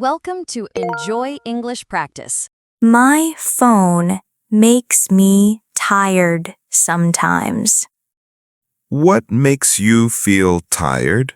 Welcome to Enjoy English Practice. My phone makes me tired sometimes. What makes you feel tired?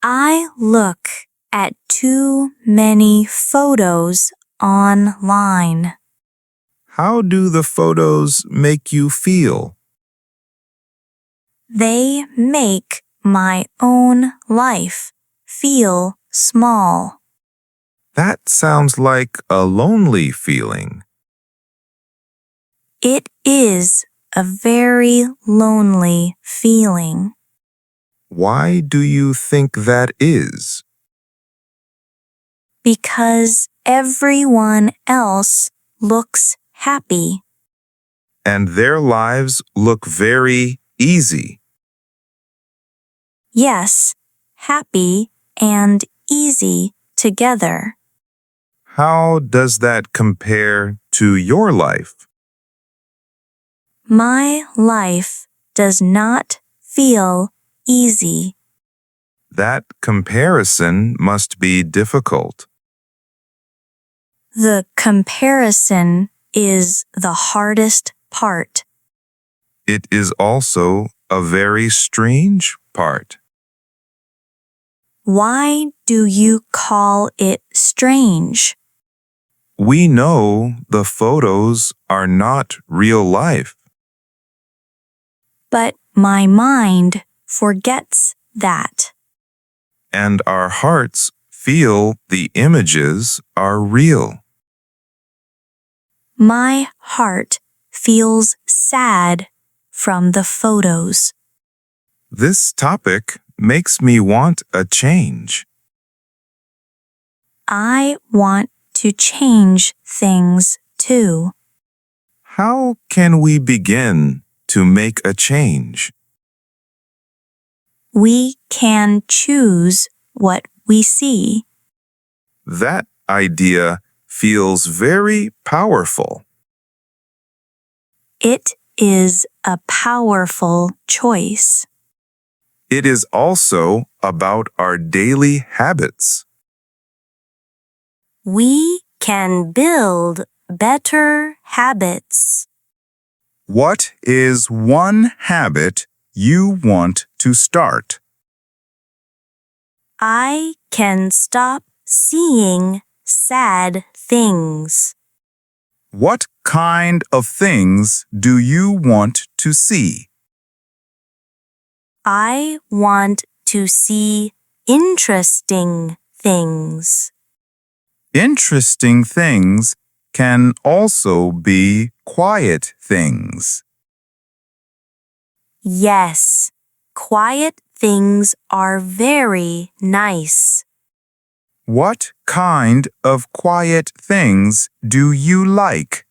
I look at too many photos online. How do the photos make you feel? They make my own life feel small. That sounds like a lonely feeling. It is a very lonely feeling. Why do you think that is? Because everyone else looks happy. And their lives look very easy. Yes, happy and easy together. How does that compare to your life? My life does not feel easy. That comparison must be difficult. The comparison is the hardest part. It is also a very strange part. Why do you call it strange? We know the photos are not real life. But my mind forgets that. And our hearts feel the images are real. My heart feels sad from the photos. This topic makes me want a change. I want to change things too. How can we begin to make a change? We can choose what we see. That idea feels very powerful. It is a powerful choice. It is also about our daily habits. We can build better habits. What is one habit you want to start? I can stop seeing sad things. What kind of things do you want to see? I want to see interesting things. Interesting things can also be quiet things. Yes, quiet things are very nice. What kind of quiet things do you like?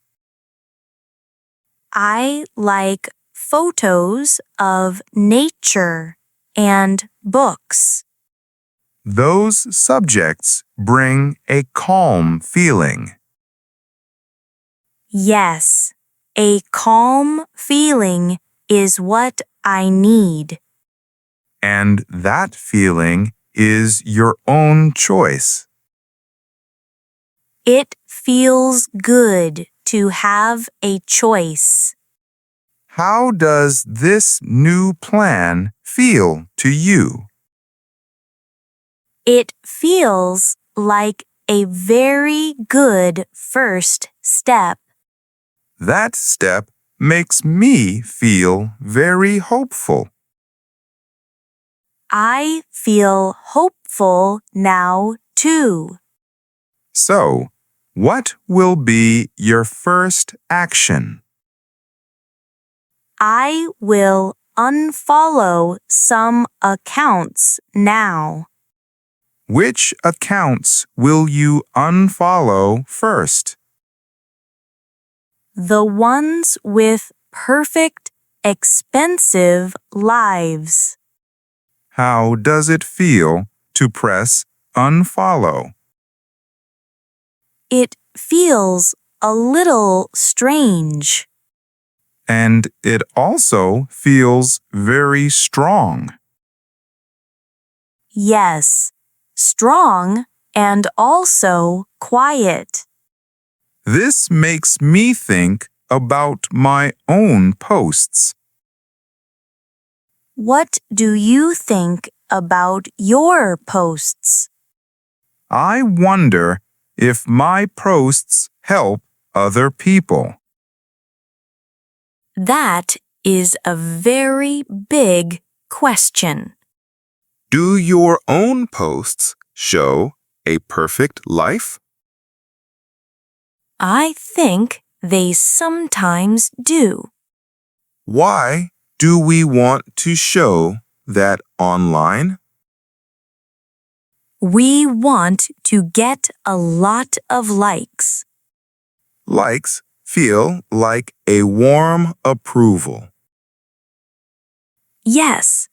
I like photos of nature and books. Those subjects bring a calm feeling. Yes, a calm feeling is what I need. And that feeling is your own choice. It feels good to have a choice. How does this new plan feel to you? It feels like a very good first step. That step makes me feel very hopeful. I feel hopeful now too. So, what will be your first action? I will unfollow some accounts now. Which accounts will you unfollow first? The ones with perfect, expensive lives. How does it feel to press unfollow? It feels a little strange. And it also feels very strong. Yes, strong, and also quiet. This makes me think about my own posts. What do you think about your posts? I wonder if my posts help other people. That is a very big question. Do your own posts show a perfect life? I think they sometimes do. Why do we want to show that online? We want to get a lot of likes. Likes feel like a warm approval. Yes,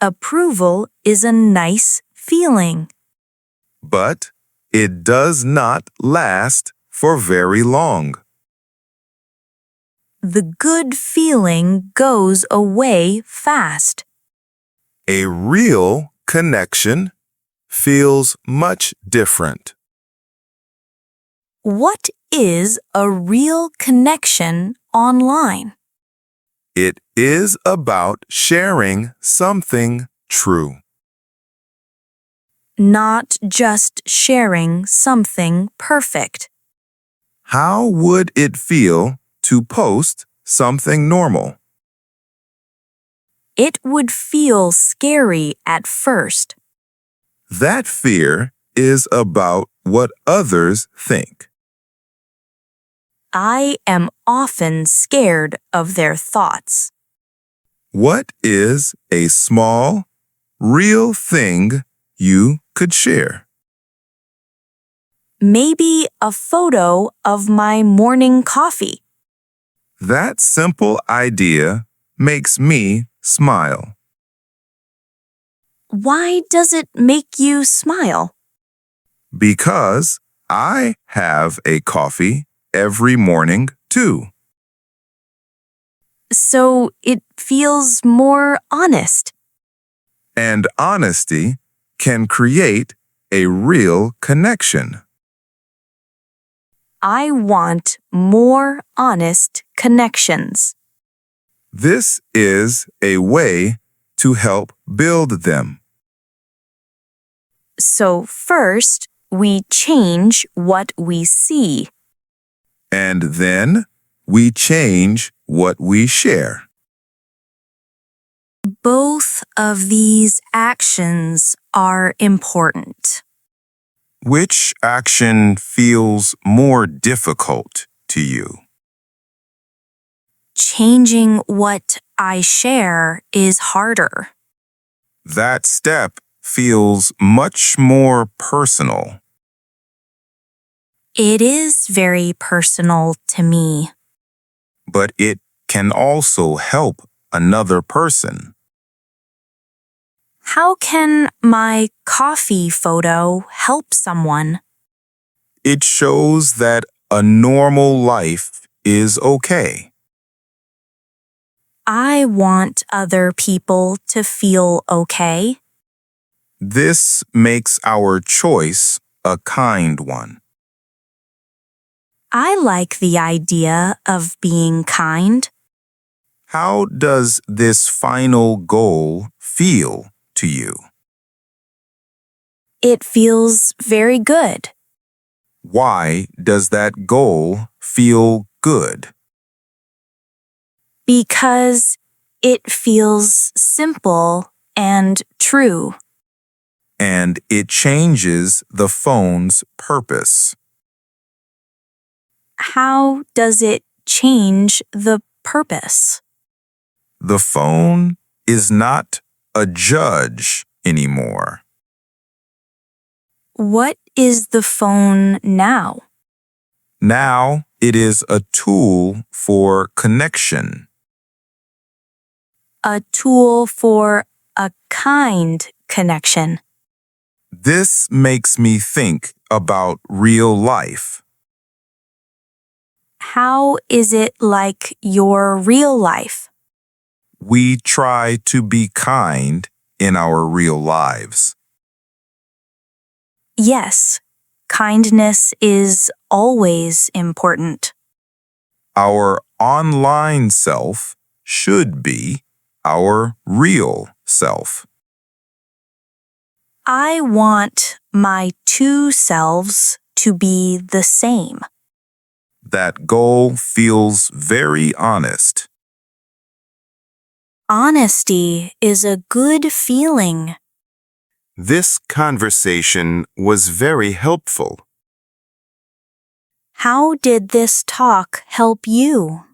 approval is a nice feeling. But it does not last for very long. The good feeling goes away fast. A real connection feels much different. What is a real connection online? It is about sharing something true. Not just sharing something perfect. How would it feel to post something normal? It would feel scary at first. That fear is about what others think. I am often scared of their thoughts. What is a small, real thing you could share? Maybe a photo of my morning coffee. That simple idea makes me smile. Why does it make you smile? Because I have a coffee every morning too. So it feels more honest. And honesty can create a real connection. I want more honest connections. This is a way to help build them. So first, we change what we see. And then we change what we share. Both of these actions are important. Which action feels more difficult to you? Changing what I share is harder. That step feels much more personal. It is very personal to me. But it can also help another person. How can my coffee photo help someone? It shows that a normal life is okay. I want other people to feel okay. This makes our choice a kind one. I like the idea of being kind. How does this final goal feel to you? It feels very good. Why does that goal feel good? Because it feels simple and true. And it changes the phone's purpose. How does it change the purpose? The phone is not a judge anymore. What is the phone now? Now it is a tool for connection. A tool for a kind connection. This makes me think about real life. How is it like your real life? We try to be kind in our real lives. Yes, kindness is always important. Our online self should be our real self. I want my two selves to be the same. That goal feels very honest. Honesty is a good feeling. This conversation was very helpful. How did this talk help you?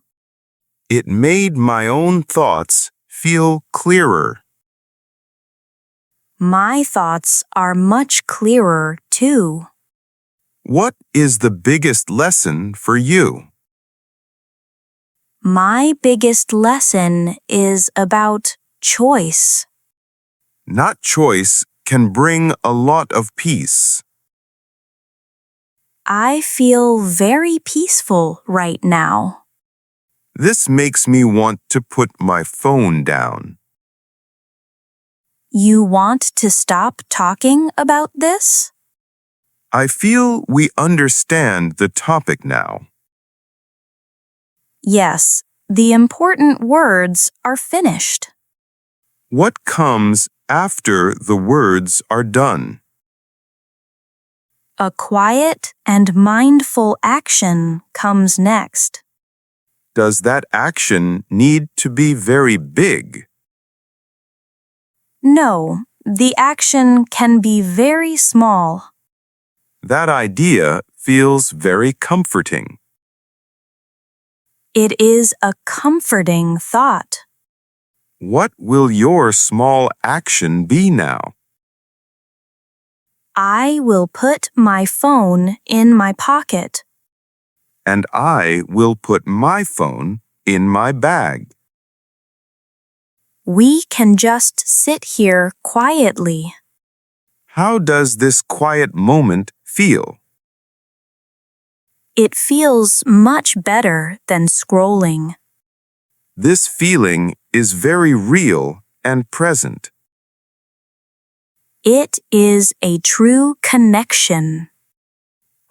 It made my own thoughts feel clearer. My thoughts are much clearer too. What is the biggest lesson for you? My biggest lesson is about choice. Not choice can bring a lot of peace. I feel very peaceful right now. This makes me want to put my phone down. You want to stop talking about this? I feel we understand the topic now. Yes, the important words are finished. What comes after the words are done? A quiet and mindful action comes next. Does that action need to be very big? No, the action can be very small. That idea feels very comforting. It is a comforting thought. What will your small action be now? I will put my phone in my pocket. And I will put my phone in my bag. We can just sit here quietly. How does this quiet moment feel? It feels much better than scrolling. This feeling is very real and present. It is a true connection.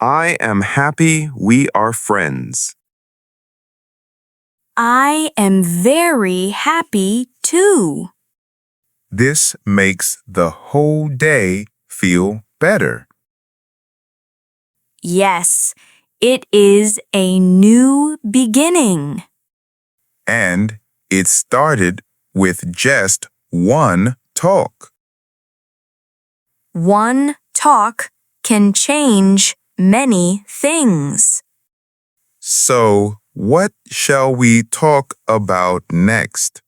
I am happy we are friends. I am very happy too. This makes the whole day feel better. Yes, it is a new beginning. And it started with just one talk. One talk can change many things. So, what shall we talk about next?